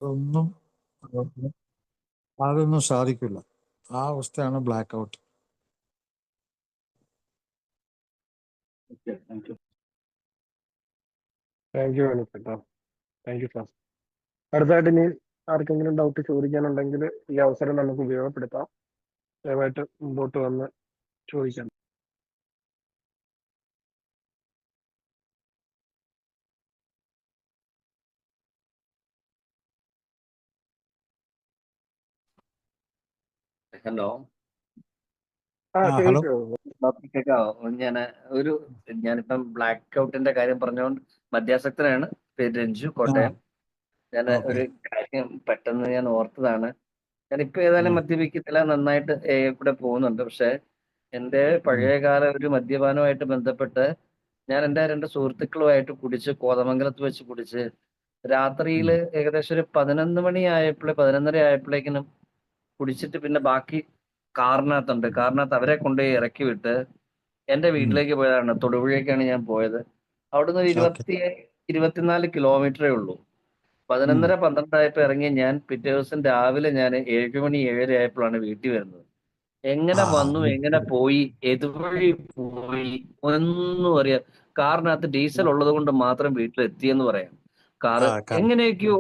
ഒന്നും അതൊന്നും സാധിക്കില്ല. ആ അവസ്ഥയാണ് ബ്ലാക്ക് ഔട്ട്. താങ്ക് യു അനിപ്പേട്ടാ. Thank you sir. അടുത്തായിട്ട് ഇനി ആർക്കെങ്കിലും ഡൗട്ട് ചോദിക്കാനുണ്ടെങ്കിൽ ഈ അവസരം നമുക്ക് ഉപയോഗപ്പെടുത്താം. ദയവായിട്ട് മുമ്പോട്ട് വന്ന് ചോദിക്കാം. Hello, hello. കേൾക്കാവോ? ഞാനിപ്പം ബ്ലാക്ക് ഔട്ടിന്റെ കാര്യം പറഞ്ഞുകൊണ്ട് മദ്യാസക്തനാണ്. പേര് രഞ്ജു, കോട്ടയം. ഞാൻ ഒരു കാര്യം പെട്ടെന്ന് ഞാൻ ഓർത്തതാണ്. ഞാനിപ്പോ ഏതായാലും മദ്യപിക്കത്തില്ല, നന്നായിട്ട് ഇവിടെ പോകുന്നുണ്ട്. പക്ഷെ എന്റെ പഴയകാല ഒരു മദ്യപാനവുമായിട്ട് ബന്ധപ്പെട്ട് ഞാൻ എൻ്റെ 2 സുഹൃത്തുക്കളുമായിട്ട് കുടിച്ച് കോതമംഗലത്ത് വെച്ച് കുടിച്ച് രാത്രിയിൽ ഏകദേശം ഒരു 11 മണി 11:30 ആയപ്പോഴേക്കിനും കുടിച്ചിട്ട് പിന്നെ ബാക്കി കാറിനകത്ത് അവരെ കൊണ്ടുപോയി ഇറക്കി വിട്ട് എന്റെ വീട്ടിലേക്ക് പോയതാണ്. തൊടുപുഴയ്ക്കാണ് ഞാൻ പോയത്. അവിടുന്ന് ഒരു 24 കിലോമീറ്ററേ ഉള്ളൂ. 11:30 12 ആയപ്പോ ഇറങ്ങി ഞാൻ പിറ്റേ ദിവസം രാവിലെ ഞാൻ 7 മണി 7:30 ആയപ്പോഴാണ് വീട്ടിൽ വരുന്നത്. എങ്ങനെ വന്നു, എങ്ങനെ പോയി, എതുവഴി പോയി ഒന്നും അറിയാം. കാറിനകത്ത് ഡീസൽ ഉള്ളത് കൊണ്ട് മാത്രം വീട്ടിലെത്തിയെന്ന് പറയാം. കാറ് എങ്ങനെയൊക്കെയോ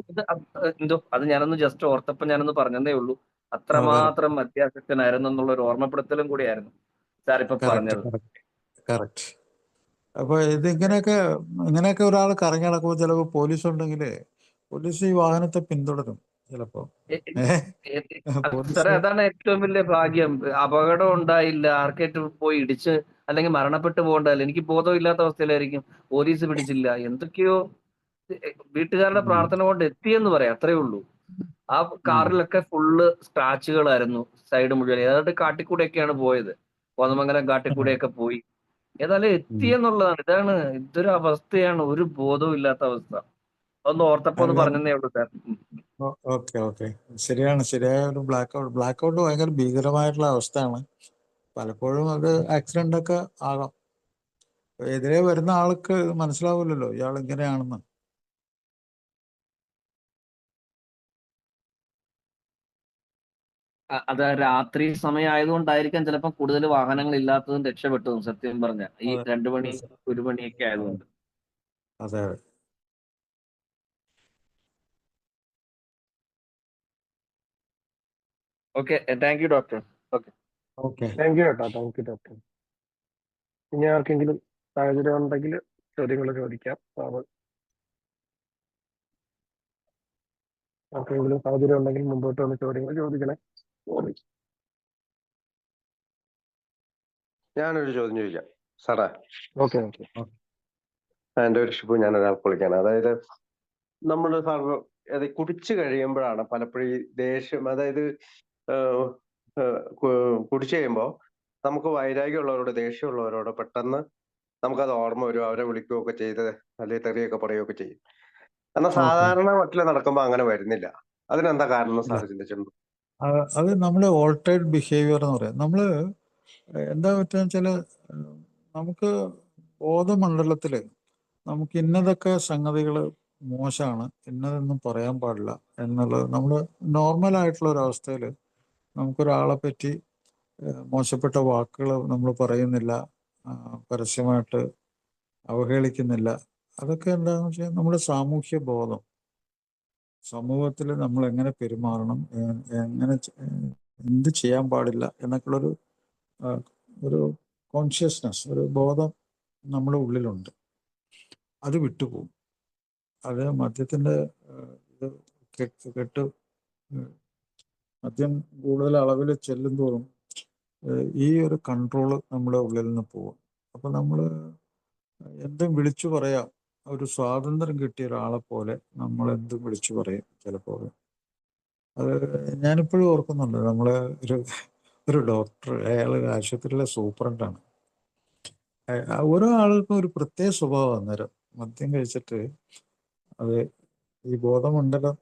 എന്തോ അത് ഞാനൊന്ന് ജസ്റ്റ് ഓർത്തപ്പോ ഞാനൊന്ന് പറഞ്ഞതേ ഉള്ളൂ. അത്രമാത്രം മദ്യാസക്തനായിരുന്നു എന്നുള്ള ഒരു ഓർമ്മപ്പെടുത്തലും കൂടിയായിരുന്നു സാർ ഇപ്പൊ പറഞ്ഞത്. കറക്റ്റ്. അപ്പൊ ഇങ്ങനെയൊക്കെ ഒരാൾ കറങ്ങി നടക്കുമ്പോൾ ചിലപ്പോൾ പോലീസ് ഉണ്ടെങ്കിൽ പോലീസ് ഈ വാഹനത്തെ പിന്തുടരും ചിലപ്പോ. സാറേ, അതാണ് ഏറ്റവും വലിയ ഭാഗ്യം. അപകടം ഉണ്ടായില്ല, ആർക്കേറ്റ് പോയി ഇടിച്ച് അല്ലെങ്കിൽ മരണപ്പെട്ടു പോകണ്ടല്ല. എനിക്ക് ബോധമില്ലാത്ത അവസ്ഥയിലായിരിക്കും, പോലീസ് പിടിച്ചില്ല. എന്തൊക്കെയോ വീട്ടുകാരുടെ പ്രാർത്ഥന കൊണ്ട് എത്തിയെന്ന് പറയാം, അത്രേ ഉള്ളൂ. ആ കാറിലൊക്കെ ഫുള്ള് സ്ക്രാച്ചുകളായിരുന്നു സൈഡ് മുഴുവൻ. ഏതാണ്ട് കാട്ടിക്കൂടെയൊക്കെയാണ് പോയത്, കോതമംഗലം കാട്ടിക്കൂടെയൊക്കെ പോയി. ഏതായാലും എത്തിയെന്നുള്ളതാണ്. ഇതൊരു അവസ്ഥയാണ്, ഒരു ബോധവും ഇല്ലാത്ത അവസ്ഥ. ഒന്ന് ഓർത്തപ്പോ ഒന്ന് പറഞ്ഞതേ ഉള്ളൂ സാർ. ഓക്കെ. ശരിയാണ്. ശരിയായ ഒരു ബ്ലാക്ക് ഔട്ട് ഭയങ്കര ഭീകരമായിട്ടുള്ള അവസ്ഥയാണ്. പലപ്പോഴും അത് ആക്സിഡന്റ് ഒക്കെ ആകാം. എതിരെ വരുന്ന ആൾക്ക് മനസ്സിലാവില്ലല്ലോ ഇയാൾ ഇങ്ങനെയാണെന്ന്. അത് രാത്രി സമയം ആയതുകൊണ്ടായിരിക്കാം ചിലപ്പോൾ കൂടുതൽ വാഹനങ്ങൾ ഇല്ലാത്തതും രക്ഷപ്പെട്ടതും, സത്യം പറഞ്ഞ ഈ 2 മണി 1 മണിയൊക്കെ ആയതുകൊണ്ട്. അതെ. Okay, thank you doctor. Okay, thank you കേട്ടോ. Thank you doctor. ഇനി ആർക്കെങ്കിലും സാഹചര്യം ഉണ്ടെങ്കിൽ ചോദ്യങ്ങൾ ചോദിക്കാം. ആർക്കെങ്കിലും സാഹചര്യം ഉണ്ടെങ്കിൽ മുമ്പോട്ട് വന്ന് ചോദ്യങ്ങൾ ചോദിക്കണേ. ഞാനൊരു ചോദ്യം ചോദിക്കാം സാറേ. ഓക്കെ. എൻ്റെ ഒരു ഷിപ്പ് ഞാൻ ഒരാൾക്ക് വിളിക്കാണ്. അതായത് നമ്മൾ സാർ കുടിച്ചു കഴിയുമ്പോഴാണ് പലപ്പോഴും ഈ ദേഷ്യം, അതായത് കുടിച്ചു കഴിയുമ്പോൾ നമുക്ക് വൈരാഗ്യമുള്ളവരോട്, ദേഷ്യമുള്ളവരോട് പെട്ടെന്ന് നമുക്കത് ഓർമ്മ വരും, അവരെ വിളിക്കുകയൊക്കെ ചെയ്ത് അല്ലെങ്കിൽ തെറിയൊക്കെ പറയുകയൊക്കെ ചെയ്യും. എന്നാൽ സാധാരണ മറ്റിൽ നടക്കുമ്പോൾ അങ്ങനെ വരുന്നില്ല. അതിനെന്താ കാരണം സാർ ചിന്തിച്ചിട്ടുണ്ട്? അത് നമ്മുടെ ഓൾട്ടേർഡ് ബിഹേവിയർ എന്ന് പറയാം. നമ്മള് എന്താ പറ്റുക വെച്ചാല് നമുക്ക് ബോധമണ്ഡലത്തില് നമുക്ക് ഇന്നതൊക്കെ സംഗതികൾ മോശമാണ്, ഇന്നതൊന്നും പറയാൻ പാടില്ല എന്നുള്ളത് നമ്മൾ നോർമലായിട്ടുള്ള ഒരവസ്ഥയിൽ നമുക്കൊരാളെ പറ്റി മോശപ്പെട്ട വാക്കുകൾ നമ്മൾ പറയുന്നില്ല, പരസ്യമായിട്ട് അവഹേളിക്കുന്നില്ല. അതൊക്കെ എന്താണെന്ന് വെച്ചാൽ നമ്മുടെ സാമൂഹ്യ ബോധം, സമൂഹത്തിൽ നമ്മൾ എങ്ങനെ പെരുമാറണം, എങ്ങനെ എന്ത് ചെയ്യാൻ പാടില്ല എന്നൊക്കെയുള്ളൊരു ഒരു കോൺഷ്യസ്നെസ്, ഒരു ബോധം നമ്മുടെ ഉള്ളിലുണ്ട്. അത് വിട്ടുപോകും. അത് മദ്യത്തിൻ്റെ ഇത് കെട്ട് മദ്യം കൂടുതൽ അളവിൽ ചെല്ലുന്തോറും ഈ ഒരു കൺട്രോള് നമ്മുടെ ഉള്ളിൽ നിന്ന് പോകും. അപ്പം നമ്മൾ എന്തും വിളിച്ചു പറയാം. ഒരു സ്വാതന്ത്ര്യം കിട്ടിയ ഒരാളെ പോലെ നമ്മൾ എന്തും വിളിച്ചു പറയും ചിലപ്പോൾ. അത് ഞാനിപ്പോഴും ഓർക്കുന്നുണ്ട്. നമ്മളെ ഒരു ഡോക്ടർ, അയാൾ ആശുപത്രിയിലെ സൂപ്രണ്ടാണ്. ഓരോ ആൾക്കും ഒരു പ്രത്യേക സ്വഭാവം. അന്നേരം മദ്യം കഴിച്ചിട്ട് അത് ഈ ബോധമണ്ഡലം,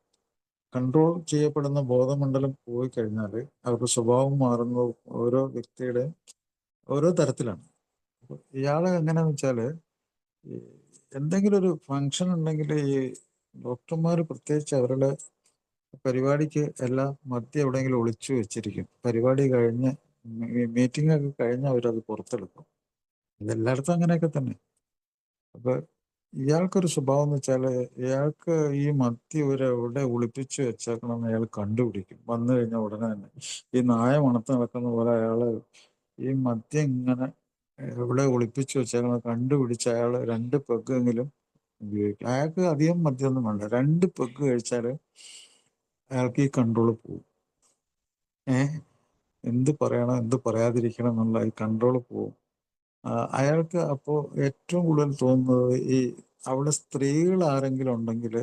കൺട്രോൾ ചെയ്യപ്പെടുന്ന ബോധമണ്ഡലം പോയി കഴിഞ്ഞാൽ അവരുടെ സ്വഭാവം മാറുന്നത് ഓരോ വ്യക്തിയുടെ ഓരോ തരത്തിലാണ്. അപ്പോൾ ഇയാളെ എങ്ങനെയാന്ന് വെച്ചാൽ എന്തെങ്കിലും ഒരു ഫങ്ഷൻ ഉണ്ടെങ്കിൽ ഈ ഡോക്ടർമാർ പ്രത്യേകിച്ച് അവരുടെ പരിപാടിക്ക് എല്ലാം മദ്യം എവിടെയെങ്കിലും ഒളിച്ചു വെച്ചിരിക്കും. പരിപാടി കഴിഞ്ഞ് മീറ്റിംഗ് ഒക്കെ കഴിഞ്ഞ് അവരത് പുറത്തെടുക്കും. ഇതെല്ലായിടത്തും അങ്ങനെയൊക്കെ തന്നെ. അപ്പൊ ഇയാൾക്കൊരു സ്വഭാവം എന്ന് വെച്ചാൽ ഇയാൾക്ക് ഈ മദ്യം ഇവരെവിടെ ഒളിപ്പിച്ച് വെച്ചേക്കണമെന്ന് അയാൾ കണ്ടുപിടിക്കും. വന്നു കഴിഞ്ഞാൽ ഉടനെ തന്നെ ഈ നായ മണത്ത് നടക്കുന്ന പോലെ അയാള് ഈ മദ്യം ഇങ്ങനെ എവിടെ ഒളിപ്പിച്ച് വെച്ചേക്കണം കണ്ടുപിടിച്ച് അയാൾ 2 പെഗ്ഗെങ്കിലും ഉപയോഗിക്കും. അയാൾക്ക് അധികം മദ്യമൊന്നും വേണ്ട. 2 പെഗ് കഴിച്ചാൽ അയാൾക്ക് ഈ കൺട്രോൾ പോകും. എന്ത് പറയണം എന്ത് പറയാതിരിക്കണം എന്നുള്ള ഈ കൺട്രോൾ പോകും. അയാൾക്ക് അപ്പോൾ ഏറ്റവും കൂടുതൽ തോന്നുന്നത് ഈ അവിടെ സ്ത്രീകൾ ആരെങ്കിലും ഉണ്ടെങ്കിൽ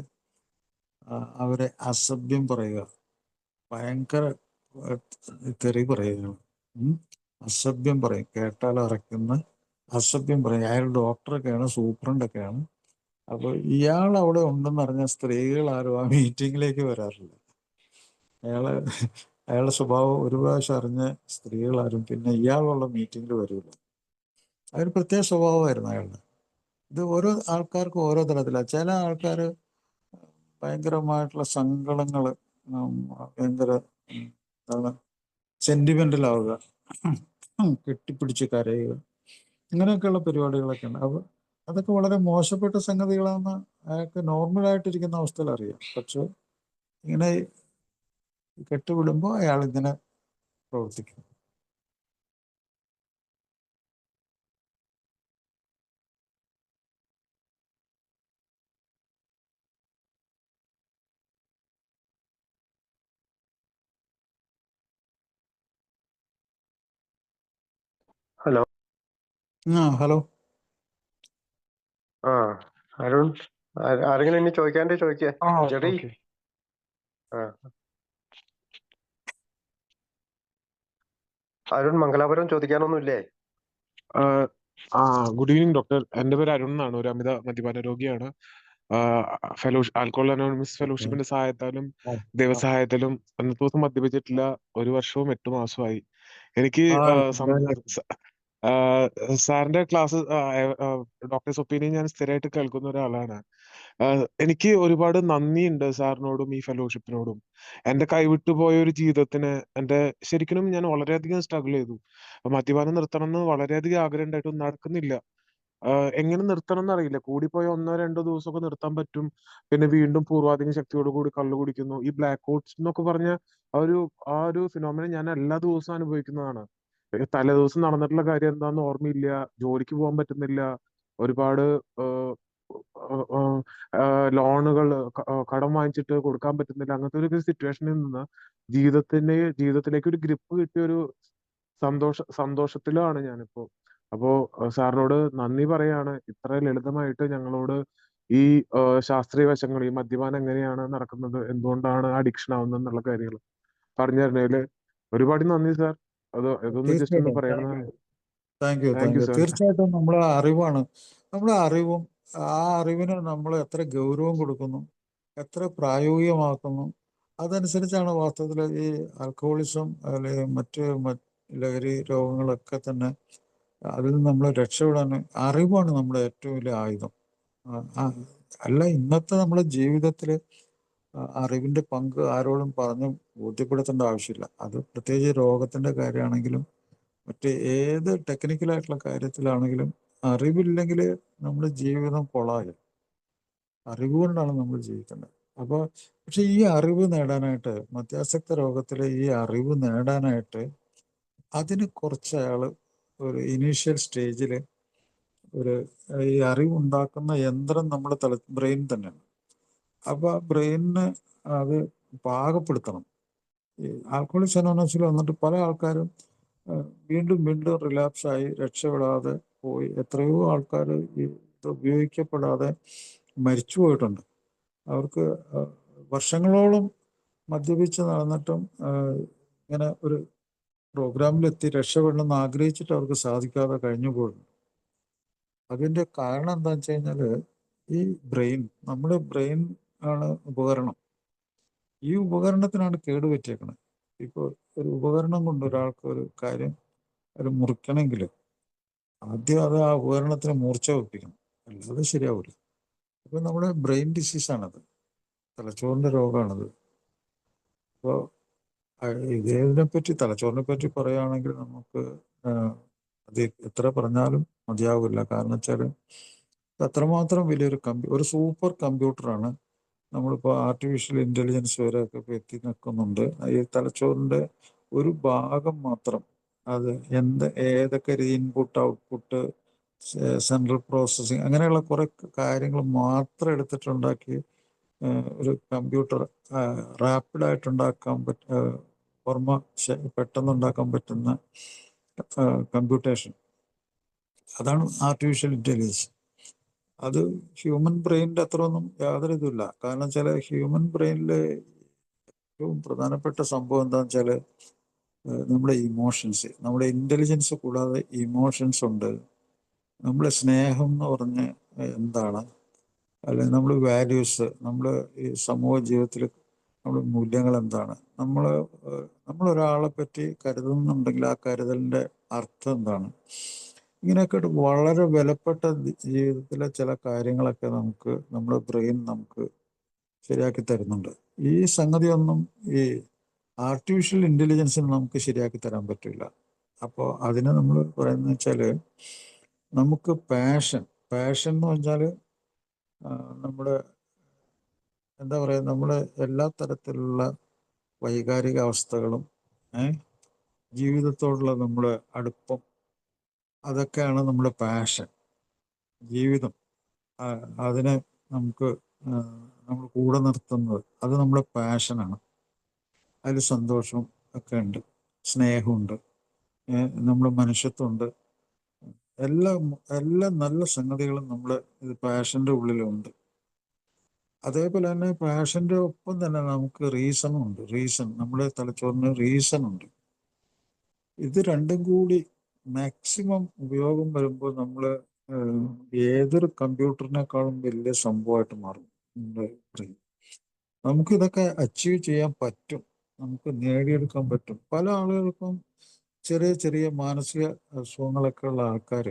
അവരെ അസഭ്യം പറയുക, ഭയങ്കര തെറി പറയുകയാണ്. അസഭ്യം പറയും, കേട്ടാൽ അറയ്ക്കുന്ന അസഭ്യം പറയും. അയാൾ ഡോക്ടറൊക്കെയാണ്, സൂപ്രണ്ടൊക്കെയാണ്. അപ്പോൾ ഇയാൾ അവിടെ ഉണ്ടെന്ന് അറിഞ്ഞ സ്ത്രീകൾ ആരും ആ മീറ്റിങ്ങിലേക്ക് വരാറില്ല. അയാളുടെ സ്വഭാവം ഒരു പ്രാവശ്യം അറിഞ്ഞ സ്ത്രീകളാരും പിന്നെ ഇയാളുള്ള മീറ്റിങ്ങിൽ വരില്ല. അതൊരു പ്രത്യേക സ്വഭാവമായിരുന്നു അയാളുടെ. ഇത് ഓരോ ആൾക്കാർക്കും ഓരോ തരത്തിലാണ്. ചില ആൾക്കാർ ഭയങ്കരമായിട്ടുള്ള സങ്കടങ്ങൾ, ഭയങ്കര എന്താണ് സെന്റിമെന്റലാവുക, കെട്ടിപ്പിടിച്ച് കരയുക, ഇങ്ങനെയൊക്കെയുള്ള പരിപാടികളൊക്കെ ഉണ്ട്. അപ്പോൾ അതൊക്കെ വളരെ മോശപ്പെട്ട സംഗതികളാണെന്ന് അയാൾക്ക് നോർമലായിട്ടിരിക്കുന്ന അവസ്ഥയിൽ അറിയാം. പക്ഷെ ഇങ്ങനെ കെട്ടുവിടുമ്പോൾ അയാൾ ഇങ്ങനെ പ്രവർത്തിക്കും. ഹലോ. ഹലോ. ആ അരുൺ, ആരെങ്കിലും ഇനി ചോദിക്കാണ്ട് ചോദിക്കുക. ജെറി. ഓക്കെ. അരുൺ, മംഗലാപുരം ചോദിക്കാനൊന്നുമില്ലേ? Good evening doctor. എൻ്റെ പേര് അരുൺ എന്നാണ്. ഒരു അമിത മദ്യപാന രോഗിയാണ്. ആൽക്കഹോൾ അനോണിമസ് ഫെലോഷിപ്പിന്റെ സഹായത്താലും ദൈവസഹായത്താലും അന്നത്തെ ദിവസം മദ്യപിച്ചിട്ടില്ല. 1 വർഷവും 8 മാസമായി. എനിക്ക് സാറിന്റെ ക്ലാസ്, ഡോക്ടേഴ്സ് ഒപ്പീനിയൻ ഞാൻ സ്ഥിരമായിട്ട് കേൾക്കുന്ന ഒരാളാണ്. എനിക്ക് ഒരുപാട് നന്ദിയുണ്ട് സാറിനോടും ഈ ഫെലോഷിപ്പിനോടും. എന്റെ കൈവിട്ടു പോയ ഒരു ജീവിതത്തിന് ശരിക്കും ഞാൻ വളരെയധികം സ്ട്രഗിൾ ചെയ്തു. മദ്യപാനം നിർത്തണം എന്ന് വളരെയധികം ആഗ്രഹം ഉണ്ടായിട്ടും നടക്കുന്നില്ല. എങ്ങനെ നിർത്തണം എന്നറിയില്ല. കൂടിപ്പോയ 1-2 ദിവസമൊക്കെ നിർത്താൻ പറ്റും. പിന്നെ വീണ്ടും പൂർവാധികം ശക്തിയോട് കൂടി കള്ളു കുടിക്കുന്നു. ഈ ബ്ലാക്ക് ഔട്ട്സ് എന്നൊക്കെ പറഞ്ഞ ആ ഒരു ഫിനോമിന ഞാൻ എല്ലാ ദിവസവും അനുഭവിക്കുന്നതാണ്. തലേദിവസം നടന്നിട്ടുള്ള കാര്യം എന്താണെന്ന് ഓർമ്മയില്ല. ജോലിക്ക് പോകാൻ പറ്റുന്നില്ല. ഒരുപാട് ലോണുകൾ കടം വാങ്ങിച്ചിട്ട് കൊടുക്കാൻ പറ്റുന്നില്ല. അങ്ങനത്തെ ഒരു സിറ്റുവേഷനിൽ നിന്ന് ജീവിതത്തിലേക്ക് ഒരു ഗ്രിപ്പ് കിട്ടിയ ഒരു സന്തോഷത്തിലാണ് ഞാനിപ്പോ. അപ്പോ സാറിനോട് നന്ദി പറയാണ്. ഇത്ര ലളിതമായിട്ട് ഞങ്ങളോട് ഈ ശാസ്ത്രീയ വശങ്ങൾ, ഈ മദ്യപാനം എങ്ങനെയാണ് നടക്കുന്നത്, എന്തുകൊണ്ടാണ് അഡിക്ഷൻ ആവുന്നത് എന്നുള്ള കാര്യങ്ങൾ പറഞ്ഞു തരുന്നതില് ഒരുപാട് നന്ദി സാർ. ഇതൊന്ന് ജസ്റ്റ് ഒന്ന് പറയണമെന്നാണ്. Thank you. സാർ. തീർച്ചയായിട്ടും നമ്മളെ അറിവാണ്. നമ്മുടെ അറിവും ആ അറിവിന് നമ്മൾ എത്ര ഗൗരവം കൊടുക്കുന്നു, എത്ര പ്രായോഗികമാക്കുന്നു, അതനുസരിച്ചാണ് വാസ്തവത്തിൽ ഈ ആൽക്കഹോളിസം അല്ലെങ്കിൽ മറ്റ് ലഹരി രോഗങ്ങളൊക്കെ തന്നെ അതിൽ നിന്ന് നമ്മൾ രക്ഷപ്പെടാൻ അറിവാണ് നമ്മുടെ ഏറ്റവും വലിയ ആയുധം. അല്ല, ഇന്നത്തെ നമ്മുടെ ജീവിതത്തിൽ അറിവിന്റെ പങ്ക് ആരോടും പറഞ്ഞ് ബോധ്യപ്പെടുത്തേണ്ട ആവശ്യമില്ല. അത് പ്രത്യേകിച്ച് രോഗത്തിന്റെ കാര്യമാണെങ്കിലും മറ്റ് ഏത് ടെക്നിക്കലായിട്ടുള്ള കാര്യത്തിലാണെങ്കിലും അറിവില്ലെങ്കിൽ നമ്മുടെ ജീവിതം കൊളാകും. അറിവ് കൊണ്ടാണ് നമ്മൾ ജീവിക്കേണ്ടത്. അപ്പോൾ പക്ഷെ ഈ അറിവ് നേടാനായിട്ട്, മദ്യാസക്ത രോഗത്തിലെ ഈ അറിവ് നേടാനായിട്ട് അതിന് കുറച്ച് അയാൾ ഒരു ഇനീഷ്യൽ സ്റ്റേജിൽ ഈ അറിവുണ്ടാക്കുന്ന യന്ത്രം നമ്മുടെ ബ്രെയിൻ തന്നെയാണ്. അപ്പോൾ ആ ബ്രെയിനിന് അത് പാകപ്പെടുത്തണം. ഈ ആൽക്കഹോളിക്സ് അനോണിമസിൽ വന്നിട്ട് പല ആൾക്കാരും വീണ്ടും വീണ്ടും റിലാപ്സായി രക്ഷപ്പെടാതെ പോയി. എത്രയോ ആൾക്കാർ ഇത് ഉപയോഗിക്കപ്പെടാതെ മരിച്ചു പോയിട്ടുണ്ട്. അവർക്ക് വർഷങ്ങളോളം മദ്യപിച്ച് നടന്നിട്ടും ഇങ്ങനെ ഒരു പ്രോഗ്രാമിലെത്തി രക്ഷപ്പെടണമെന്ന് ആഗ്രഹിച്ചിട്ട് അവർക്ക് സാധിക്കാതെ കഴിഞ്ഞു പോയിട്ടുണ്ട്. അതിൻ്റെ കാരണം എന്താണെന്ന് വെച്ച് കഴിഞ്ഞാൽ ഈ ബ്രെയിൻ, നമ്മുടെ ബ്രെയിൻ ആണ് ഉപകരണം. ഈ ഉപകരണത്തിനാണ് കേടുപറ്റിയേക്കുന്നത്. ഇപ്പോൾ ഒരു ഉപകരണം കൊണ്ട് ഒരാൾക്ക് ഒരു കാര്യം മുറിക്കണമെങ്കിൽ ആദ്യം അത് ആ ഉപകരണത്തിന് മൂർച്ച വെപ്പിക്കണം, അല്ലാതെ ശരിയാവില്ല. അപ്പോൾ നമ്മുടെ ബ്രെയിൻ ഡിസീസാണത്, തലച്ചോറിൻ്റെ രോഗമാണത്. അപ്പോൾ ഇതിനെ പറ്റി, തലച്ചോറിനെ പറ്റി പറയുകയാണെങ്കിൽ നമുക്ക് അത് എത്ര പറഞ്ഞാലും മതിയാവില്ല. കാരണം വെച്ചാൽ അത്രമാത്രം വലിയൊരു ഒരു സൂപ്പർ കമ്പ്യൂട്ടറാണ്. നമ്മളിപ്പോൾ ആർട്ടിഫിഷ്യൽ ഇൻ്റലിജൻസ് വരെയൊക്കെ ഇപ്പോൾ എത്തി നിൽക്കുന്നുണ്ട്. ഈ തലച്ചോറിൻ്റെ ഒരു ഭാഗം മാത്രം, അത് ഏതൊക്കെ ഇൻപുട്ട് ഔട്ട്പുട്ട് സെൻട്രൽ പ്രോസസ്സിങ് അങ്ങനെയുള്ള കുറേ കാര്യങ്ങൾ മാത്രം എടുത്തിട്ടുണ്ടാക്കി ഒരു കമ്പ്യൂട്ടർ റാപ്പിഡായിട്ട് ഉണ്ടാക്കാൻ ഓർമ്മ പെട്ടെന്ന് ഉണ്ടാക്കാൻ പറ്റുന്ന കമ്പ്യൂട്ടേഷൻ, അതാണ് ആർട്ടിഫിഷ്യൽ ഇൻ്റലിജൻസ്. അത് ഹ്യൂമൻ ബ്രെയിനിൻ്റെ അത്ര ഒന്നും യാതൊരു ഇതുമില്ല. കാരണം വെച്ചാൽ ഹ്യൂമൻ ബ്രെയിനിൽ ഏറ്റവും പ്രധാനപ്പെട്ട സംഭവം എന്താണെന്ന് വെച്ചാൽ നമ്മുടെ ഇമോഷൻസ്, നമ്മുടെ ഇൻ്റലിജൻസ് കൂടാതെ ഇമോഷൻസ് ഉണ്ട്. നമ്മുടെ സ്നേഹം എന്ന് പറഞ്ഞ് എന്താണ്, അല്ലെങ്കിൽ നമ്മൾ വാല്യൂസ്, നമ്മൾ ഈ സമൂഹ ജീവിതത്തിൽ നമ്മുടെ മൂല്യങ്ങൾ എന്താണ്, നമ്മളൊരാളെ പറ്റി കരുതുന്നുണ്ടെങ്കിൽ ആ കരുതലിൻ്റെ അർത്ഥം എന്താണ്, ഇങ്ങനെയൊക്കെ വളരെ വിലപ്പെട്ട ജീവിതത്തിലെ ചില കാര്യങ്ങളൊക്കെ നമ്മുടെ ബ്രെയിൻ നമുക്ക് ശരിയാക്കി തരുന്നുണ്ട്. ഈ സംഗതിയൊന്നും ഈ ആർട്ടിഫിഷ്യൽ ഇൻ്റലിജൻസിന് നമുക്ക് ശരിയാക്കി തരാൻ പറ്റില്ല. അപ്പോൾ അതിന് നമ്മൾ പറയുന്നത് വെച്ചാൽ നമുക്ക് പാഷൻ എന്ന് പറഞ്ഞാൽ നമ്മുടെ എന്താ പറയുക, നമ്മുടെ എല്ലാ തരത്തിലുള്ള വൈകാരിക അവസ്ഥകളും ജീവിതത്തോടുള്ള നമ്മുടെ അടുപ്പം, അതൊക്കെയാണ് നമ്മുടെ പാഷൻ. ജീവിതം അതിനെ നമ്മൾ കൂടെ നിർത്തുന്നത്, അത് നമ്മുടെ പാഷനാണ്. അതിൽ സന്തോഷവും ഒക്കെ ഉണ്ട്, സ്നേഹമുണ്ട്, നമ്മുടെ മനുഷ്യത്വമുണ്ട്, എല്ലാ നല്ല സംഗതികളും നമ്മുടെ പാഷൻ്റെ ഉള്ളിലുണ്ട്. അതേപോലെ തന്നെ പാഷൻ്റെ ഒപ്പം തന്നെ നമുക്ക് റീസണും ഉണ്ട്. നമ്മുടെ തലച്ചോറിന് റീസൺ ഉണ്ട്. ഇത് രണ്ടും കൂടി മാക്സിമം ഉപയോഗം വരുമ്പോൾ നമ്മൾ ഏതൊരു കമ്പ്യൂട്ടറിനേക്കാളും വലിയ സംഭവമായിട്ട് മാറും നമ്മുടെ ബ്രെയിൻ. നമുക്കിതൊക്കെ അച്ചീവ് ചെയ്യാൻ പറ്റും, നമുക്ക് നേടിയെടുക്കാൻ പറ്റും. പല ആളുകൾക്കും ചെറിയ ചെറിയ മാനസിക അസുഖങ്ങളൊക്കെ ഉള്ള ആൾക്കാർ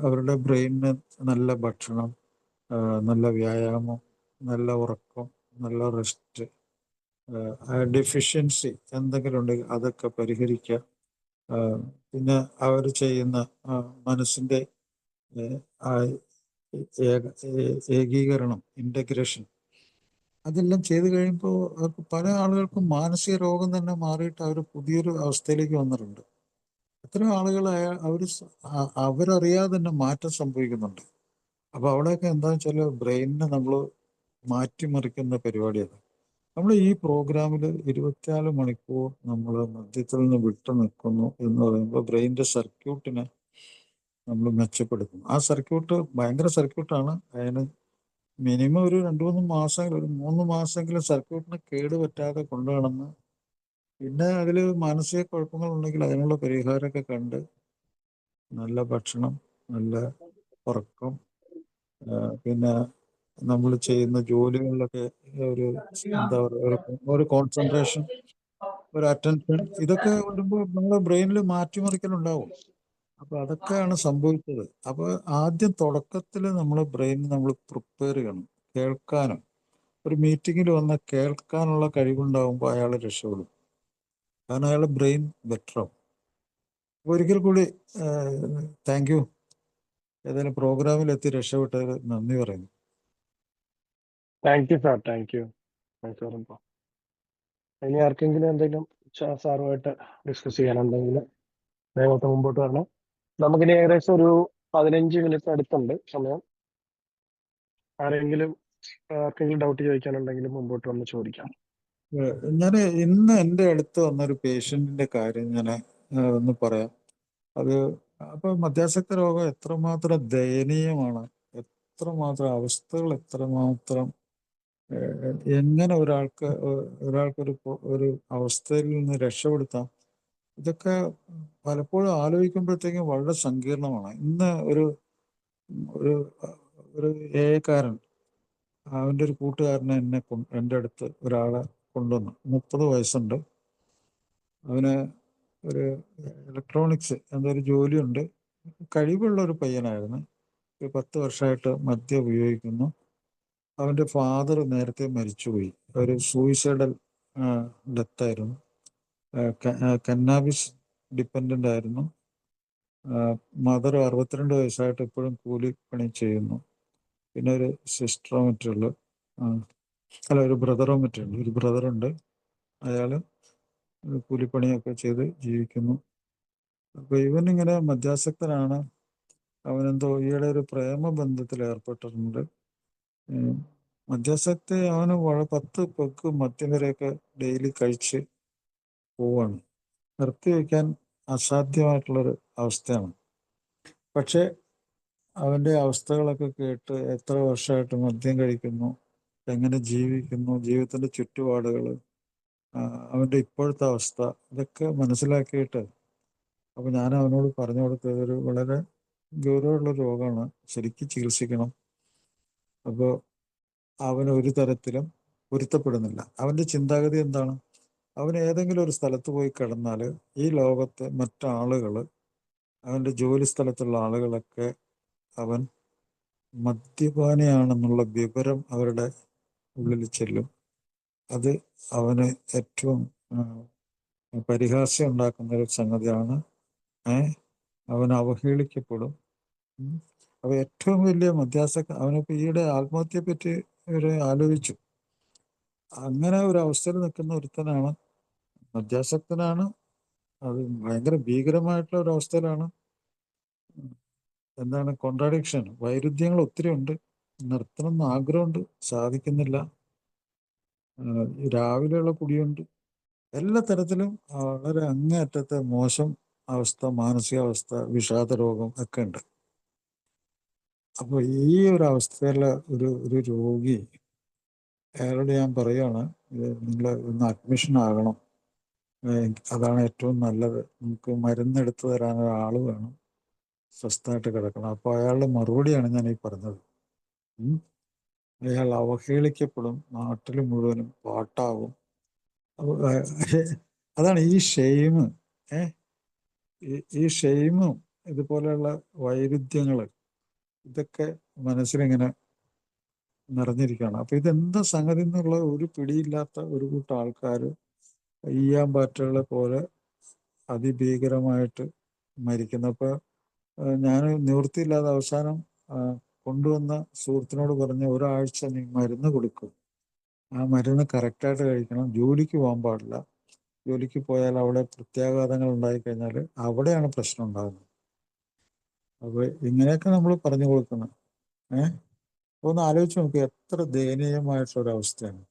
അവരുടെ ബ്രെയിനിന് നല്ല ഭക്ഷണം, നല്ല വ്യായാമം, നല്ല ഉറക്കം, നല്ല റെസ്റ്റ്, ഡെഫിഷ്യൻസി എന്തെങ്കിലും ഉണ്ടെങ്കിൽ അതൊക്കെ പരിഹരിക്കുക. പിന്നെ അവർ ചെയ്യുന്ന മനസ്സിൻ്റെ ഏകീകരണം, ഇൻ്റഗ്രേഷൻ, അതെല്ലാം ചെയ്ത് കഴിയുമ്പോൾ പല ആളുകൾക്കും മാനസിക രോഗം തന്നെ മാറിയിട്ട് അവർ പുതിയൊരു അവസ്ഥയിലേക്ക് വന്നിട്ടുണ്ട്. അത്തരം ആളുകൾ അവരറിയാതെ തന്നെ മാറ്റം സംഭവിക്കുന്നുണ്ട്. അപ്പോൾ അവിടെയൊക്കെ എന്താണെന്ന് വെച്ചാൽ ബ്രെയിനിനെ നമ്മൾ മാറ്റിമറിക്കുന്ന പരിപാടിയാണ്. നമ്മൾ ഈ പ്രോഗ്രാമിൽ 24 മണിക്കൂർ നമ്മൾ മദ്യത്തിൽ നിന്ന് വിട്ടു നിൽക്കുന്നു എന്ന് പറയുമ്പോൾ ബ്രെയിനിൻ്റെ സർക്യൂട്ടിനെ നമ്മൾ മെച്ചപ്പെടുത്തുന്നു. ആ സർക്യൂട്ട് ഭയങ്കര സർക്യൂട്ടാണ്. അതിന് മിനിമം ഒരു 2-3 മാസമെങ്കിലും, ഒരു 3 മാസമെങ്കിലും സർക്യൂട്ടിന് കേടുപറ്റാതെ കൊണ്ടുനടന്ന്, പിന്നെ അതിൽ മാനസിക കുഴപ്പങ്ങളുണ്ടെങ്കിൽ അതിനുള്ള പരിഹാരമൊക്കെ കണ്ട് നല്ല ഭക്ഷണം, നല്ല ഉറക്കം, പിന്നെ നമ്മൾ ചെയ്യുന്ന ജോലികളിലൊക്കെ എന്താ പറയുക, ഒരു കോൺസെൻട്രേഷൻ, ഒരു അറ്റൻഷൻ, ഇതൊക്കെ വരുമ്പോൾ നമ്മുടെ ബ്രെയിനിൽ മാറ്റിമറിക്കലുണ്ടാവും. അപ്പോൾ അതൊക്കെയാണ് സംഭവിച്ചത്. അപ്പോൾ ആദ്യം തുടക്കത്തിൽ നമ്മളെ ബ്രെയിൻ നമ്മൾ പ്രിപ്പയർ ചെയ്യണം, കേൾക്കാനും. ഒരു മീറ്റിങ്ങിൽ വന്ന് കേൾക്കാനുള്ള കഴിവുണ്ടാകുമ്പോൾ അയാൾ രക്ഷപ്പെടും, കാരണം അയാളുടെ ബ്രെയിൻ ബെറ്ററാവും. അപ്പോൾ ഒരിക്കൽ കൂടി താങ്ക് യു. ഏതായാലും പ്രോഗ്രാമിലെത്തി രക്ഷപ്പെട്ടത് നന്ദി പറയുന്നു. Thank you sir, thank U. ഇനി ആർക്കെങ്കിലും എന്തെങ്കിലും സാറുമായിട്ട് ഡിസ്കസ് ചെയ്യാനുണ്ടെങ്കിൽ ദയവായിട്ട് മുമ്പോട്ട് വരണം. നമുക്കിനി ഏകദേശം ഒരു 15 മിനിറ്റ് അടുത്തുണ്ട് സമയം. ആർക്കെങ്കിലും ഡൗട്ട് ചോദിക്കാനുണ്ടെങ്കിൽ മുമ്പോട്ട് വന്ന് ചോദിക്കാം. ഞാൻ ഇന്ന് എൻ്റെ അടുത്ത് വന്നൊരു പേഷ്യൻറ്റിൻ്റെ കാര്യം ഞാൻ ഒന്ന് പറയാം. അപ്പോൾ മദ്യാസക്ത രോഗം എത്രമാത്രം ദയനീയമാണ്, എത്രമാത്രം അവസ്ഥകൾ, എത്രമാത്രം എങ്ങനെ ഒരാൾക്കൊരു അവസ്ഥയിൽ നിന്ന് രക്ഷപ്പെടുത്താം, ഇതൊക്കെ പലപ്പോഴും ആലോചിക്കുമ്പോഴത്തേക്കും വളരെ സങ്കീർണമാണ്. ഇന്ന് ഒരു ഏകാരൻ, അവൻ്റെ ഒരു കൂട്ടുകാരനെ എൻ്റെ അടുത്ത് ഒരാളെ കൊണ്ടുവന്നു. 30 വയസ്സുണ്ട്. അവന് ഒരു ഇലക്ട്രോണിക്സ് എന്തൊരു ജോലിയുണ്ട്, കഴിവുള്ള ഒരു പയ്യനായിരുന്നു. ഒരു 10 വർഷമായിട്ട് മദ്യം ഉപയോഗിക്കുന്നു. അവൻ്റെ ഫാദർ നേരത്തെ മരിച്ചുപോയി, ഒരു സൂയിസൈഡൽ ഡെത്തായിരുന്നു. കന്നാബിസ് ഡിപ്പെൻഡൻ്റ് ആയിരുന്നു. മദർ 62 വയസ്സായിട്ട് ഇപ്പോഴും കൂലിപ്പണി ചെയ്യുന്നു. പിന്നെ ഒരു സിസ്റ്ററോ മറ്റുള്ളൂ, അല്ല ഒരു ബ്രദറോ മറ്റുള്ളൂ. ഒരു ബ്രദറുണ്ട്, അയാൾ കൂലിപ്പണിയൊക്കെ ചെയ്ത് ജീവിക്കുന്നു. അപ്പോൾ ഇവനിങ്ങനെ മദ്യാസക്തനാണ്. അവനെന്തോ ഈയിടെ ഒരു പ്രേമബന്ധത്തിൽ ഏർപ്പെട്ടിട്ടുണ്ട്. മദ്യാസക്തി അവന് 10 പെഗ് മദ്യം വരെയൊക്കെ ഡെയിലി കഴിച്ച് പോവാണ്. നിർത്തിവെക്കാൻ അസാധ്യമായിട്ടുള്ളൊരു അവസ്ഥയാണ്. പക്ഷേ അവൻ്റെ അവസ്ഥകളൊക്കെ കേട്ട് എത്ര വർഷമായിട്ട് മദ്യം കഴിക്കുന്നു, എങ്ങനെ ജീവിക്കുന്നു, ജീവിതത്തിൻ്റെ ചുറ്റുപാടുകൾ, അവൻ്റെ ഇപ്പോഴത്തെ അവസ്ഥ, ഇതൊക്കെ മനസ്സിലാക്കിയിട്ട് അപ്പോൾ ഞാൻ അവനോട് പറഞ്ഞു കൊടുത്തത് ഒരു വളരെ ഗൗരവമുള്ള രോഗമാണ്, ശരിക്കും ചികിത്സിക്കണം. അപ്പോൾ അവൻ ഒരു തരത്തിലും പൊരുത്തപ്പെടുന്നില്ല. അവൻ്റെ ചിന്താഗതി എന്താണ്? അവൻ ഏതെങ്കിലും ഒരു സ്ഥലത്ത് പോയി കിടന്നാൽ ഈ ലോകത്തെ മറ്റാളുകൾ, അവൻ്റെ ജോലി സ്ഥലത്തുള്ള ആളുകളൊക്കെ അവൻ മദ്യപാനിയാണെന്നുള്ള വിവരം അവരുടെ ഉള്ളിൽ ചെല്ലും. അത് അവന് ഏറ്റവും പരിഹാസ്യം ഉണ്ടാക്കുന്ന ഒരു സംഗതിയാണ്. അവൻ അവഹേളിക്കപ്പെടും. അപ്പോൾ ഏറ്റവും വലിയ അവനിപ്പോൾ ഈയിടെ ആത്മഹത്യയെ പറ്റി ഒരു ആലോചിച്ചു. അങ്ങനെ ഒരു അവസ്ഥയിൽ നിൽക്കുന്ന ഒരുത്തനാണ്, മദ്യാസക്തനാണ്. അത് ഭയങ്കര ഭീകരമായിട്ടുള്ള ഒരു അവസ്ഥയിലാണ്. എന്താണ് കോൺട്രാഡിക്ഷൻ, വൈരുദ്ധ്യങ്ങൾ ഒത്തിരി ഉണ്ട്. നിർത്തണം എന്ന് ആഗ്രഹമുണ്ട്, സാധിക്കുന്നില്ല. രാവിലെയുള്ള കുടിയുണ്ട്. എല്ലാ തരത്തിലും വളരെ അങ്ങേയറ്റത്തെ മോശം അവസ്ഥ, മാനസികാവസ്ഥ, വിഷാദ രോഗം ഒക്കെ ഉണ്ട്. അപ്പോൾ ഈ ഒരു അവസ്ഥയിലുള്ള ഒരു രോഗി, അയാളോട് ഞാൻ പറയുകയാണ്, നിങ്ങൾ ഒന്ന് അഡ്മിഷൻ ആകണം, അതാണ് ഏറ്റവും നല്ലത്. നമുക്ക് മരുന്നെടുത്ത് തരാൻ ഒരാൾ വേണം, സ്വസ്ഥമായിട്ട് കിടക്കണം. അപ്പോൾ അയാളുടെ മറുപടിയാണ് ഞാൻ ഈ പറഞ്ഞത്. അയാൾ അവഹേളിക്കപ്പെടും, നാട്ടിൽ മുഴുവനും പാട്ടാവും. അതാണ് ഈ ഷെയിം. ഈ ഷെയിമും ഇതുപോലെയുള്ള വൈരുദ്ധ്യങ്ങൾ, ഇതൊക്കെ മനസ്സിലിങ്ങനെ നിറഞ്ഞിരിക്കുകയാണ്. അപ്പോൾ ഇതെന്താ സംഗതി എന്നുള്ള ഒരു പിടിയില്ലാത്ത ഒരു കൂട്ടം ആൾക്കാർ ഈയാൻ പാറ്റകളെ പോലെ അതിഭീകരമായിട്ട് മരിക്കുന്നു. അപ്പോൾ ഞാൻ നിവൃത്തിയില്ലാതെ അവസാനം കൊണ്ടുവന്ന സുഹൃത്തിനോട് പറഞ്ഞ, ഒരാഴ്ച നീ മരുന്ന് കൊടുക്കും, ആ മരുന്ന് കറക്റ്റായിട്ട് കഴിക്കണം, ജോലിക്ക് പോകാൻ പാടില്ല. ജോലിക്ക് പോയാൽ അവിടെ പ്രത്യാഘാതങ്ങൾ ഉണ്ടായിക്കഴിഞ്ഞാൽ അവിടെയാണ് പ്രശ്നം ഉണ്ടാകുന്നത്. അപ്പോൾ ഇങ്ങനെയൊക്കെ നമ്മൾ പറഞ്ഞു കൊടുക്കണം. ഒന്ന് ആലോചിച്ച് നോക്കുക, എത്ര ദയനീയമായിട്ടൊരവസ്ഥയാണ്.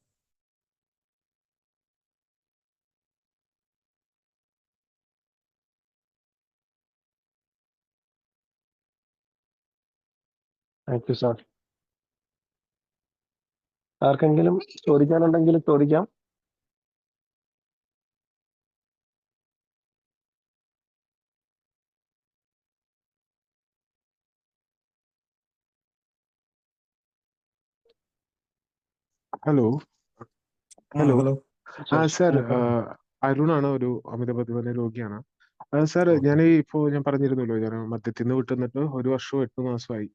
Thank you sir. ആർക്കെങ്കിലും ചോദിക്കാനുണ്ടെങ്കിൽ ചോദിക്കാം. Hello hello hello. സാർ, അരുണാണ്, ഒരു അമിത മദ്യപാന രോഗിയാണ്. Sir, okay. ഞാൻ പറഞ്ഞിരുന്നല്ലോ, ഞാൻ മദ്യത്തിൽ നിന്ന് വിട്ടുനിന്നിട്ട് 1 വർഷവും 8 മാസമായി.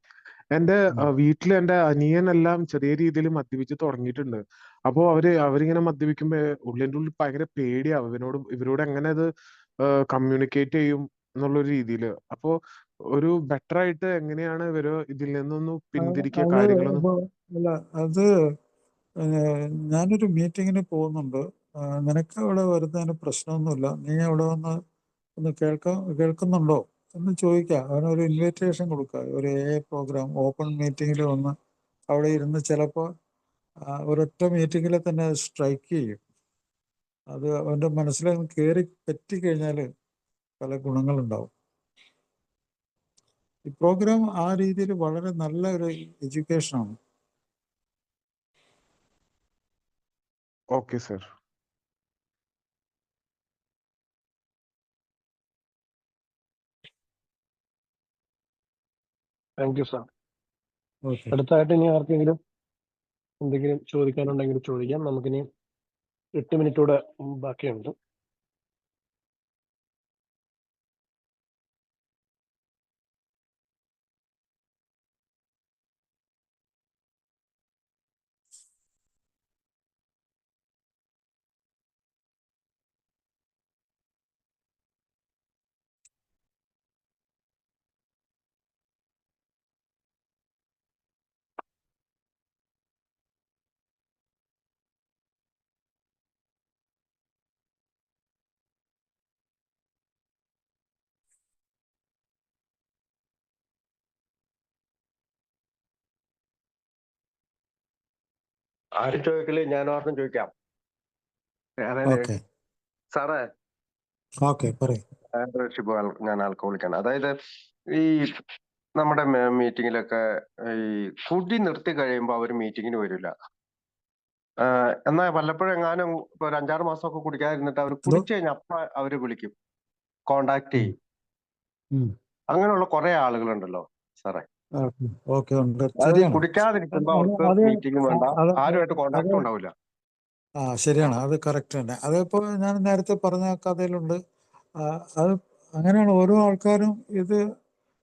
എന്റെ വീട്ടിൽ എന്റെ അനിയനെല്ലാം ചെറിയ രീതിയിൽ മദ്യപിച്ച് തുടങ്ങിയിട്ടുണ്ട്. അപ്പോ അവരിങ്ങനെ മദ്യപിക്കുമ്പോ ഉള്ളിന്റെ ഉള്ളിൽ ഭയങ്കര പേടിയാവും, ഇവരോട് എങ്ങനെ അത് കമ്മ്യൂണിക്കേറ്റ് ചെയ്യും എന്നുള്ളൊരു രീതിയിൽ. അപ്പോ ഒരു ബെറ്റർ ആയിട്ട് എങ്ങനെയാണ് ഇവര് ഇതിൽ നിന്നൊന്ന് പിന്തിരിക്കുക, കാര്യങ്ങളൊന്നും. അല്ല, അത് ഞാനൊരു മീറ്റിങ്ങിന് പോകുന്നുണ്ട്. നിനക്ക് അവിടെ വരുന്നതിന് പ്രശ്നമൊന്നുമില്ല, നീ അവിടെ വന്ന് ഒന്ന് കേൾക്കുന്നുണ്ടോ എന്ന് ചോദിക്കുക. അവനൊരു ഇൻവിറ്റേഷൻ കൊടുക്കുക. ഒരു പ്രോഗ്രാം ഓപ്പൺ മീറ്റിങ്ങിൽ വന്ന് അവിടെ ഇരുന്ന് ചിലപ്പോൾ ഒരൊറ്റ മീറ്റിങ്ങിൽ തന്നെ സ്ട്രൈക്ക് ചെയ്യും. അത് അവൻ്റെ മനസ്സിലങ്ങ് കയറി പറ്റിക്കഴിഞ്ഞാൽ പല ഗുണങ്ങളുണ്ടാവും. ഈ പ്രോഗ്രാം ആ രീതിയിൽ വളരെ നല്ല ഒരു എഡ്യൂക്കേഷനാണ്. Okay sir. Thank you sir. Okay. അടുത്തായിട്ട് ഇനി ആർക്കെങ്കിലും എന്തെങ്കിലും ചോദിക്കാനുണ്ടെങ്കിൽ ചോദിക്കാം. നമുക്കിനി 8 മിനിറ്റൂടെ ബാക്കിയുണ്ട്. ആരും ചോദിക്കല്, ഞാൻ ഓർമ്മ ചോദിക്കാം. അതായത് ഓക്കെ സാറേ, ഓക്കെ പറയും. ഷിബു ഞാൻ ആൽക്കഹോളിക്കാണ്. അതായത് ഈ നമ്മുടെ മീറ്റിങ്ങിലൊക്കെ ഈ കുടി നിർത്തി കഴിയുമ്പോൾ അവർ മീറ്റിങ്ങിന് വരില്ല. എന്നാൽ വല്ലപ്പോഴും എങ്ങാനും ഇപ്പൊ ഒരു 5-6 മാസമൊക്കെ കുടിക്കാതിരുന്നിട്ട് അവർ എന്തോ കുടിച്ചു കഴിഞ്ഞാൽ അപ്പൊ അവര് വിളിക്കും, കോണ്ടാക്ട് ചെയ്യും. ഉം. അങ്ങനെയുള്ള കുറെ ആളുകളുണ്ടല്ലോ സാറേ. ഓക്കെ ഉണ്ട്, അത് ശരിയാണ്. കുടിക്കാതിരിക്കുമ്പോ അവർക്ക് അത് മീറ്റിംഗ് വേണ്ട, അത് ആരുമായിട്ട് അത് കോണ്ടാക്ടും ഉണ്ടാവില്ല. ശരിയാണ്, അത് കറക്റ്റ് തന്നെ. അതിപ്പോ ഞാൻ നേരത്തെ പറഞ്ഞ കഥയിലുണ്ട്. അത് അങ്ങനെയാണ്. ഓരോ ആൾക്കാരും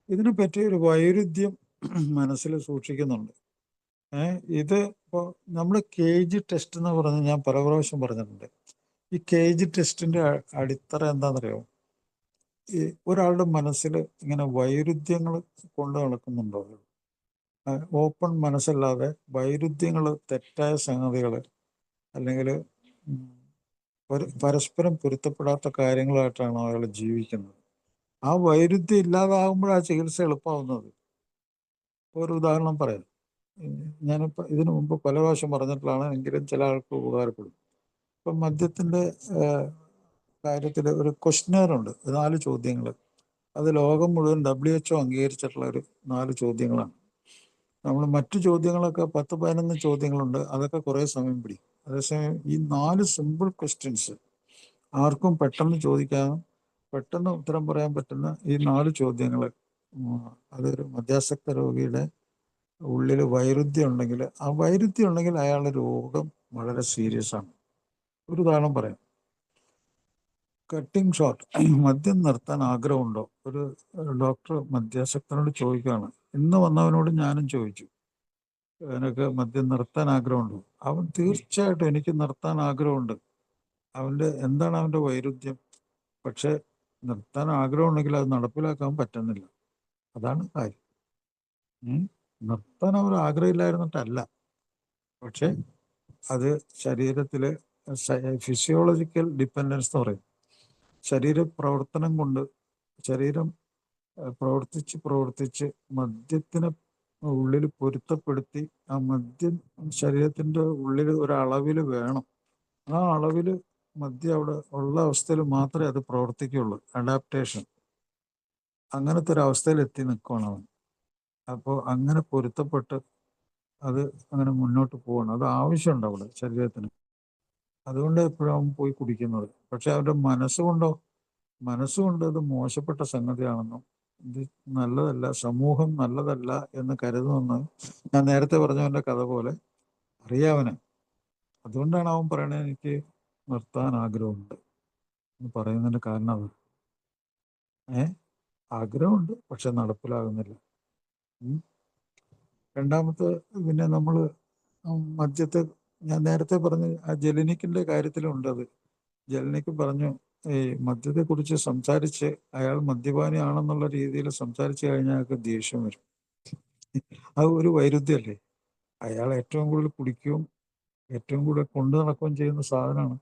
ഇതിനെ പറ്റി ഒരു വൈരുദ്ധ്യം മനസ്സിൽ സൂക്ഷിക്കുന്നുണ്ട്. ഇത് ഇപ്പോൾ നമ്മൾ കേജ് ടെസ്റ്റ് എന്ന് പറഞ്ഞ് ഞാൻ പല പ്രാവശ്യം പറഞ്ഞിട്ടുണ്ട്. ഈ കേജ് ടെസ്റ്റിന്റെ അടിത്തറ എന്താണെന്നറിയോ? ഈ ഒരാളുടെ മനസ്സിൽ ഇങ്ങനെ വൈരുദ്ധ്യങ്ങൾ കൊണ്ട് നടക്കുന്നുണ്ടോ? ഓപ്പൺ മനസ്സല്ലാതെ വൈരുദ്ധ്യങ്ങൾ, തെറ്റായ സംഗതികൾ, അല്ലെങ്കിൽ പരസ്പരം പൊരുത്തപ്പെടാത്ത കാര്യങ്ങളായിട്ടാണ് അയാൾ ജീവിക്കുന്നത്. ആ വൈരുദ്ധ്യം ഇല്ലാതാകുമ്പോഴാണ് ചികിത്സ എളുപ്പമാവുന്നത്. ഒരു ഉദാഹരണം പറയാം. ഞാനിപ്പോൾ ഇതിനു മുമ്പ് പല പ്രാവശ്യം പറഞ്ഞിട്ടുള്ളതാണ്, എങ്കിലും ചില ആൾക്ക് ഉപകാരപ്പെടും. ഇപ്പം മദ്യത്തിൻ്റെ കാര്യത്തിൽ ഒരു ക്വസ്റ്റ്യനെയറുണ്ട്, 4 ചോദ്യങ്ങൾ. അത് ലോകം മുഴുവൻ WHO അംഗീകരിച്ചിട്ടുള്ള ഒരു 4 ചോദ്യങ്ങളാണ്. നമ്മൾ മറ്റു ചോദ്യങ്ങളൊക്കെ 10-11 ചോദ്യങ്ങളുണ്ട്, അതൊക്കെ കുറേ സമയം പിടിക്കും. അതേസമയം ഈ 4 സിമ്പിൾ ക്വസ്റ്റ്യൻസ് ആർക്കും പെട്ടെന്ന് ചോദിക്കാനും പെട്ടെന്ന് ഉത്തരം പറയാൻ പറ്റുന്ന ഈ 4 ചോദ്യങ്ങൾ, അതൊരു മദ്യാസക്ത രോഗിയുടെ ഉള്ളിൽ വൈരുദ്ധ്യം ഉണ്ടെങ്കിൽ, ആ വൈരുദ്ധ്യം ഉണ്ടെങ്കിൽ അയാളുടെ രോഗം വളരെ സീരിയസ് ആണ്. ഒരു ഉദാഹരണം പറയാം. കട്ടിങ് ഷോർട്ട്, മദ്യം നിർത്താൻ ആഗ്രഹമുണ്ടോ? ഒരു ഡോക്ടർ മദ്യാസക്തനോട് ചോദിക്കുകയാണ്. ഇന്ന് വന്നവനോട് ഞാനും ചോദിച്ചു, എനിക്ക് മദ്യം നിർത്താൻ ആഗ്രഹമുണ്ടോ? അവൻ തീർച്ചയായിട്ടും എനിക്ക് നിർത്താൻ ആഗ്രഹമുണ്ട്. എന്താണ് അവൻ്റെ വൈരുദ്ധ്യം? പക്ഷെ നിർത്താൻ ആഗ്രഹമുണ്ടെങ്കിൽ അത് നടപ്പിലാക്കാൻ പറ്റുന്നില്ല. അതാണ് കാര്യം. നിർത്താൻ അവർ ആഗ്രഹമില്ലായിരുന്നിട്ടല്ല, പക്ഷെ അത് ശരീരത്തിൽ ഫിസിയോളജിക്കൽ ഡിപ്പെൻഡൻസ് എന്ന് പറയും. ശരീര പ്രവർത്തനം കൊണ്ട് ശരീരം പ്രവർത്തിച്ച് മദ്യത്തിനെ ഉള്ളിൽ പൊരുത്തപ്പെടുത്തി, ആ മദ്യം ശരീരത്തിൻ്റെ ഉള്ളിൽ ഒരളവിൽ വേണം. ആ അളവിൽ മദ്യം അവിടെ ഉള്ള അവസ്ഥയിൽ മാത്രമേ അത് പ്രവർത്തിക്കുകയുള്ളൂ. അഡാപ്റ്റേഷൻ, അങ്ങനത്തെ ഒരു അവസ്ഥയിൽ എത്തി നിൽക്കുകയാണ് അവൻ. അപ്പോൾ അങ്ങനെ പൊരുത്തപ്പെട്ട് അത് അങ്ങനെ മുന്നോട്ട് പോകണം. അത് ആവശ്യമുണ്ട് അവിടെ ശരീരത്തിന്. അതുകൊണ്ട് എപ്പോഴും അവൻ പോയി കുടിക്കുന്നത്. പക്ഷെ അവൻ്റെ മനസ്സുകൊണ്ട് അത് മോശപ്പെട്ട സംഗതിയാണെന്നും ഇത് നല്ലതല്ല, സമൂഹം നല്ലതല്ല എന്ന് കരുതുമെന്ന് ഞാൻ നേരത്തെ പറഞ്ഞവൻ്റെ കഥ പോലെ അറിയാവന്. അതുകൊണ്ടാണ് അവൻ പറയണത് എനിക്ക് നിർത്താൻ ആഗ്രഹമുണ്ട് എന്ന് പറയുന്നതിൻ്റെ കാരണം അത്. ആഗ്രഹമുണ്ട്, പക്ഷെ നടപ്പിലാകുന്നില്ല. രണ്ടാമത്തെ, പിന്നെ നമ്മൾ മദ്യത്തെ ഞാൻ നേരത്തെ പറഞ്ഞ് ആ ജെലിനിക്കിൻ്റെ കാര്യത്തിലുണ്ട്. അത് ജെലിനിക്ക് പറഞ്ഞു, ഈ മദ്യത്തെക്കുറിച്ച് സംസാരിച്ച് അയാൾ മദ്യപാനിയാണെന്നുള്ള രീതിയിൽ സംസാരിച്ചു കഴിഞ്ഞാൽ അയാൾക്ക് ദേഷ്യം വരും. അത് ഒരു വൈരുദ്ധ്യമല്ലേ? അയാൾ ഏറ്റവും കൂടുതൽ കുടിക്കുകയും ഏറ്റവും കൂടുതൽ കൊണ്ടു നടക്കുകയും ചെയ്യുന്ന സാധനമാണ്.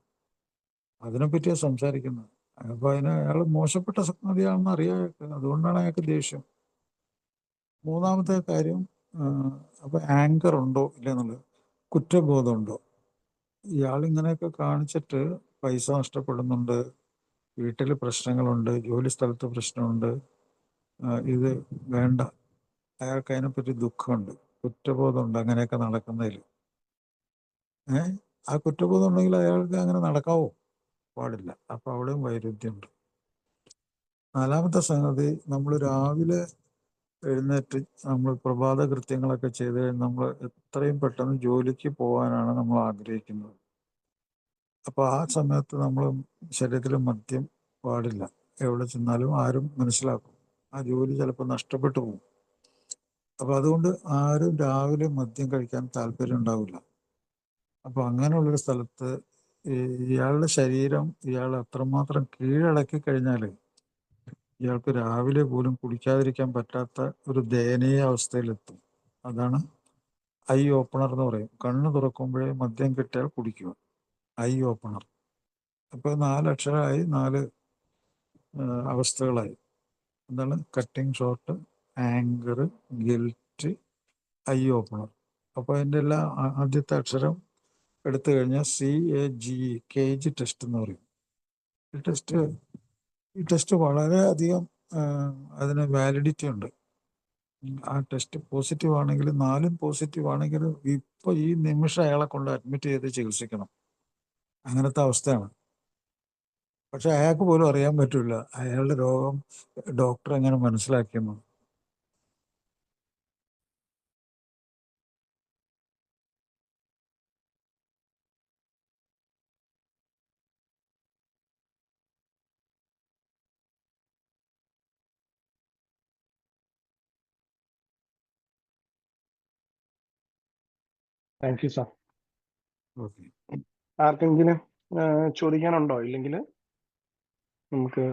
അതിനെപ്പറ്റിയാണ് സംസാരിക്കുന്നത്. അപ്പോൾ അയാൾ മോശപ്പെട്ട സംഗതിയാണെന്ന് അറിയാം. അതുകൊണ്ടാണ് അയാൾക്ക് ദേഷ്യം. മൂന്നാമത്തെ കാര്യം, അപ്പോൾ ആങ്കർ ഉണ്ടോ ഇല്ലെന്നുള്ളത്, കുറ്റബോധമുണ്ടോ? ഇയാളിങ്ങനെയൊക്കെ കാണിച്ചിട്ട് പൈസ നഷ്ടപ്പെടുന്നുണ്ട്, വീട്ടിൽ പ്രശ്നങ്ങളുണ്ട്, ജോലി സ്ഥലത്ത് പ്രശ്നമുണ്ട്, ഇത് വേണ്ട. അയാൾക്ക് അതിനെപ്പറ്റി ദുഃഖമുണ്ട്, കുറ്റബോധമുണ്ട് അങ്ങനെയൊക്കെ നടക്കുന്നതിൽ. ആ കുറ്റബോധം ഉണ്ടെങ്കിൽ അയാൾക്ക് അങ്ങനെ നടക്കാവോ? പാടില്ല. അപ്പോൾ അവിടെയും വൈരുദ്ധ്യമുണ്ട്. നാലാമത്തെ സംഗതി, നമ്മൾ രാവിലെ എഴുന്നേറ്റ് നമ്മൾ പ്രഭാത കൃത്യങ്ങളൊക്കെ ചെയ്ത് കഴിഞ്ഞ് നമ്മൾ എത്രയും പെട്ടെന്ന് ജോലിക്ക് പോകാനാണ് നമ്മൾ ആഗ്രഹിക്കുന്നത്. അപ്പോൾ ആ സമയത്ത് നമ്മൾ ശരീരത്തിൽ മദ്യം പാടില്ല. എവിടെ ചെന്നാലും ആരും മനസ്സിലാക്കും, ആ ജോലി ചിലപ്പോൾ നഷ്ടപ്പെട്ടു പോകും. അപ്പോൾ അതുകൊണ്ട് ആരും രാവിലെ മദ്യം കഴിക്കാൻ താല്പര്യം ഉണ്ടാവില്ല. അപ്പോൾ അങ്ങനെയുള്ളൊരു സ്ഥലത്ത് ഇയാളുടെ ശരീരം ഇയാൾ അത്രമാത്രം കീഴടക്കി കഴിഞ്ഞാൽ ഇയാൾക്ക് രാവിലെ പോലും കുടിക്കാതിരിക്കാൻ പറ്റാത്ത ഒരു ദയനീയ അവസ്ഥയിലെത്തും. അതാണ് ഐ ഓപ്പണർ എന്ന് പറയും. കണ്ണ് തുറക്കുമ്പോഴേ മദ്യം കിട്ടിയാൽ കുടിക്കുക, ഐ ഓപ്പണർ. അപ്പോൾ 4 അക്ഷരമായി, 4 അവസ്ഥകളായി. എന്താണ്? Cutting short, anchor, guilt, eye opener. അപ്പോൾ അതിൻ്റെ എല്ലാ ആദ്യത്തെ അക്ഷരം എടുത്തു കഴിഞ്ഞാൽ CAGE കേജ് ടെസ്റ്റ് എന്ന് പറയും. ഈ ടെസ്റ്റ് വളരെയധികം അതിന് വാലിഡിറ്റി ഉണ്ട്. ആ ടെസ്റ്റ് പോസിറ്റീവ് ആണെങ്കിൽ 4 പോസിറ്റീവ് ആണെങ്കിൽ ഇപ്പോൾ ഈ നിമിഷം അയാളെ കൊണ്ട് അഡ്മിറ്റ് ചെയ്ത് ചികിത്സിക്കണം. അങ്ങനത്തെ അവസ്ഥയാണ്. പക്ഷെ അയാൾക്ക് പോലും അറിയാൻ പറ്റില്ല അയാളുടെ രോഗം ഡോക്ടർ എങ്ങനെ മനസ്സിലാക്കിയെന്ന്. Thank you sir. ഓക്കെ. ആർക്കെങ്കിലും ചോദിക്കാനുണ്ടോ? ഇല്ലെങ്കിൽ നമുക്ക്